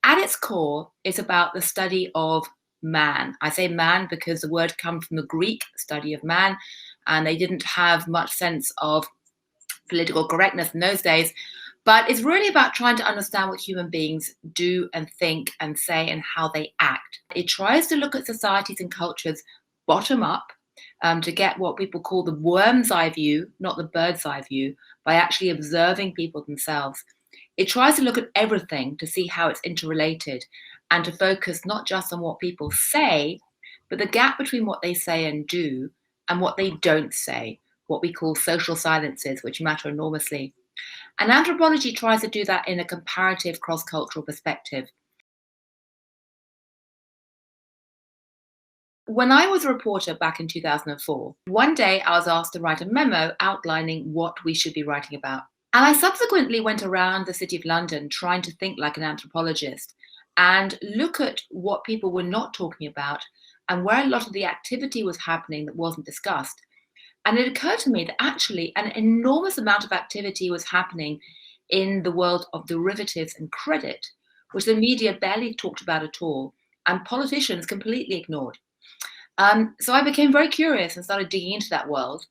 At its core, it's about the study of man. I say man because the word comes from the Greek study of man, and they didn't have much sense of political correctness in those days. But it's really about trying to understand what human beings do and think and say and how they act. It tries to look at societies and cultures bottom up, to get what people call the worm's eye view, not the bird's eye view, by actually observing people themselves. It tries to look at everything to see how it's interrelated and to focus not just on what people say, but the gap between what they say and do and what they don't say, what we call social silences, which matter enormously. And anthropology tries to do that in a comparative cross-cultural perspective. When I was a reporter back in 2004, one day I was asked to write a memo outlining what we should be writing about. And I subsequently went around the City of London trying to think like an anthropologist and look at what people were not talking about and where a lot of the activity was happening that wasn't discussed. And it occurred to me that actually an enormous amount of activity was happening in the world of derivatives and credit, which the media barely talked about at all, and politicians completely ignored. So I became very curious and started digging into that world,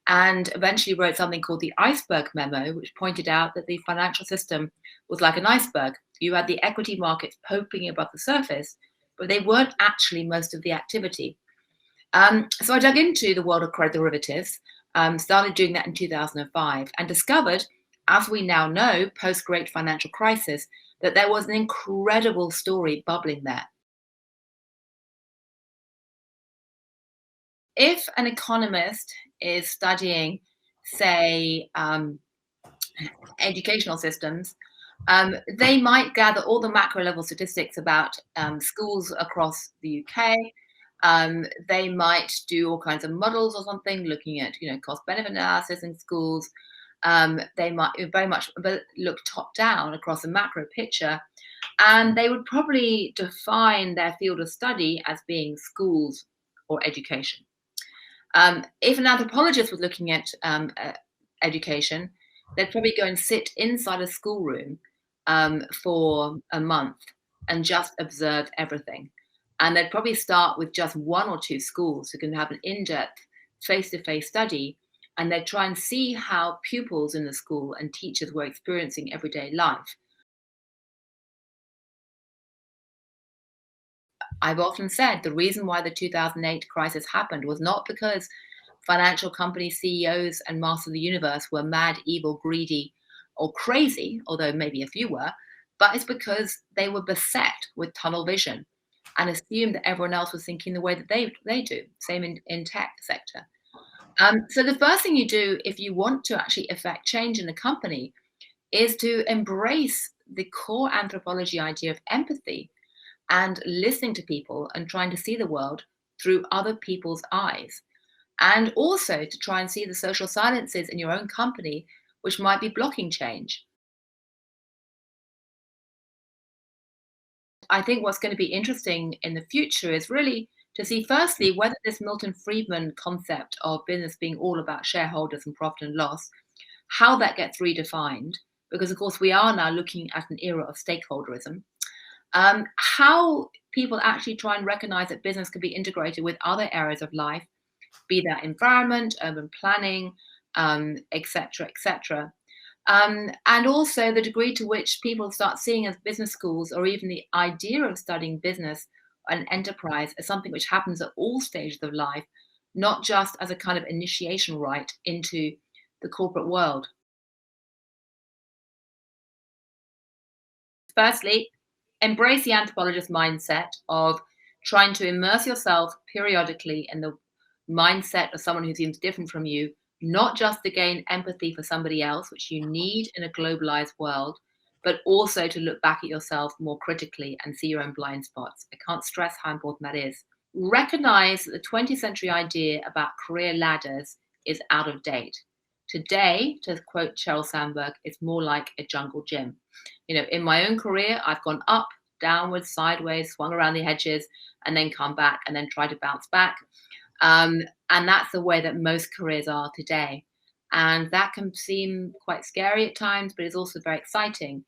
and eventually wrote something called the Iceberg Memo, which pointed out that the financial system was like an iceberg. You had the equity markets poking above the surface, but they weren't actually most of the activity. So I dug into the world of credit derivatives, started doing that in 2005, and discovered, as we now know, post-Great Financial Crisis, that there was an incredible story bubbling there. If an economist is studying, say, educational systems, they might gather all the macro level statistics about schools across the UK. They might do all kinds of models or something, looking at cost benefit analysis in schools. They might very much look top down across a macro picture, and they would probably define their field of study as being schools or education. If an anthropologist was looking at education, they'd probably go and sit inside a schoolroom for a month and just observe everything. And they'd probably start with just one or two schools who can have an in-depth face-to-face study, and they'd try and see how pupils in the school and teachers were experiencing everyday life. I've often said the reason why the 2008 crisis happened was not because financial company CEOs and masters of the universe were mad, evil, greedy, or crazy, although maybe a few were, but it's because they were beset with tunnel vision and assumed that everyone else was thinking the way that they do. Same in tech sector. So the first thing you do if you want to actually affect change in a company is to embrace the core anthropology idea of empathy and listening to people and trying to see the world through other people's eyes. And also to try and see the social silences in your own company, which might be blocking change. I think what's going to be interesting in the future is really to see, firstly, whether this Milton Friedman concept of business being all about shareholders and profit and loss, how that gets redefined, because of course we are now looking at an era of stakeholderism. How people actually try and recognize that business can be integrated with other areas of life, be that environment, urban planning, etc., etc. And also the degree to which people start seeing as business schools, or even the idea of studying business and enterprise, as something which happens at all stages of life, not just as a kind of initiation rite into the corporate world. Firstly, embrace the anthropologist mindset of trying to immerse yourself periodically in the mindset of someone who seems different from you, not just to gain empathy for somebody else, which you need in a globalized world, but also to look back at yourself more critically and see your own blind spots. I can't stress how important that is. Recognize that the 20th century idea about career ladders is out of date. Today, to quote Sheryl Sandberg, it's more like a jungle gym. In my own career, I've gone up, downwards, sideways, swung around the edges, and then come back and then try to bounce back. And that's the way that most careers are today. And that can seem quite scary at times, but it's also very exciting